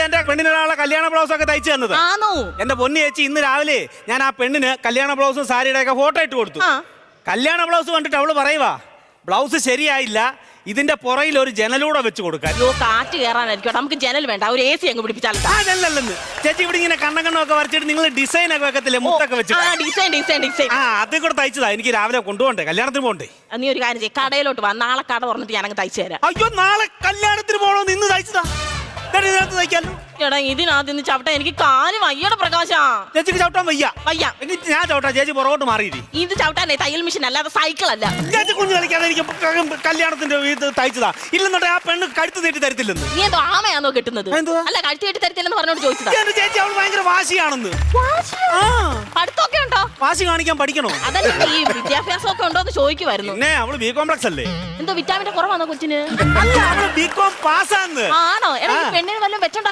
എന്റെ പെണ്ണിനൊരാളെ കല്യാണ ബ്ലൗസ് ഒക്കെ തയ്ച്ചു തന്നത്. ആണോ? എന്റെ പൊന്നി ചേച്ചി ഇന്ന് രാവിലെ ഞാൻ ആ പെണ്ണിന് കല്യാണ ബ്ലൗസും സാരിയുടെ ഒക്കെ ഫോട്ടോ ഇട്ട് കൊടുത്തു. കല്യാണ ബ്ലൗസ് കണ്ടിട്ട് അവള് പറയുവാ ബ്ലൗസ് ശരിയായില്ല, ഇതിന്റെ പുറയിൽ ഒരു ജനലൂടെ വെച്ച് കൊടുക്കാൻ. കാറ്റ് കയറാനായിരിക്കും, നമുക്ക് ജനൽ വേണ്ട, ഒരു AC അങ്ങ് പിടിപ്പിച്ചാൽ. അതല്ലല്ലെന്ന് ചേച്ചി, ഇവിടെ ഇങ്ങനെ കണ്ണൊക്കെ വരച്ചിട്ട് നിങ്ങൾ ഡിസൈൻ ഒക്കെ വെക്കത്തില്ലേ, മുത്തൊക്കെ വെച്ച്. ഡിസൈൻ അത് കൂടെ തയ്ച്ചതാ. എനിക്ക് രാവിലെ കൊണ്ടുപോകണ്ടേ, കല്യാണത്തിന് പോകണ്ടേ. നീ ഒരു കാര്യം ചെയ്യ്, കടയിലോട്ട് വാ, നാളെ കട തുറന്നിട്ട് ഞാനങ്ങ് തയ്ച്ചു തരാം. അയ്യോ, നാളെ കല്യാണത്തിന് പോകണമെന്ന് ഇന്ന് തയ്ച്ചതാ. തയ്ക്കാലോ. എടാ ഇതിനകത്ത് ചവിട്ട എനിക്ക് കാല് വയ്യട പ്രകാശ. ചേച്ചിക്ക് ചവിട്ടാൻ വയ്യ. ഞാൻ ചവിട്ടാ, ചേച്ചി പുറകോട്ട് മാറിയിരി. ഇത് ചവിട്ടാനേ തയ്യൽ മെഷീൻ അല്ലാതെ സൈക്കിൾ അല്ല. ചേച്ചി കുഞ്ഞു കളിക്കാതെ എനിക്ക് കല്യാണത്തിന്റെ ഇത് തയ്ച്ചതാ. ഇല്ലെന്നോട്ടെ ആ പെണ്ണ് കഴുത്ത് നീട്ടി തരത്തില്ലെന്ന്. നീ എന്തോ ആമയാണോ കെട്ടുന്നത്? അല്ല, കഴുത്ത് നീട്ടി തരത്തില്ലെന്ന് പറഞ്ഞോട് ചോദിച്ചതാ. ചേച്ചി അവൾ ഭയങ്കര വാശിയാണെന്ന്. പഠിത്തമൊക്കെ ഉണ്ടോ? വാശി കാണിക്കാൻ പഠിക്കണോ? അതല്ല, ഈ വിദ്യാഭ്യാസം ഒക്കെ ഉണ്ടോ എന്ന് ചോദിക്കുമായിരുന്നു. പിന്നെ അവള് ബി കോംപ്ലക്സ് അല്ലേ? എന്തോ വിറ്റാമിന്റെ കുറവാണോ കൊച്ചിന്? അല്ല, അവള് ബി കോം പാസ്സാന്ന്. ആണോ? എടാ പെണ്ണിന് വല്ലതും വെച്ചോണ്ടാ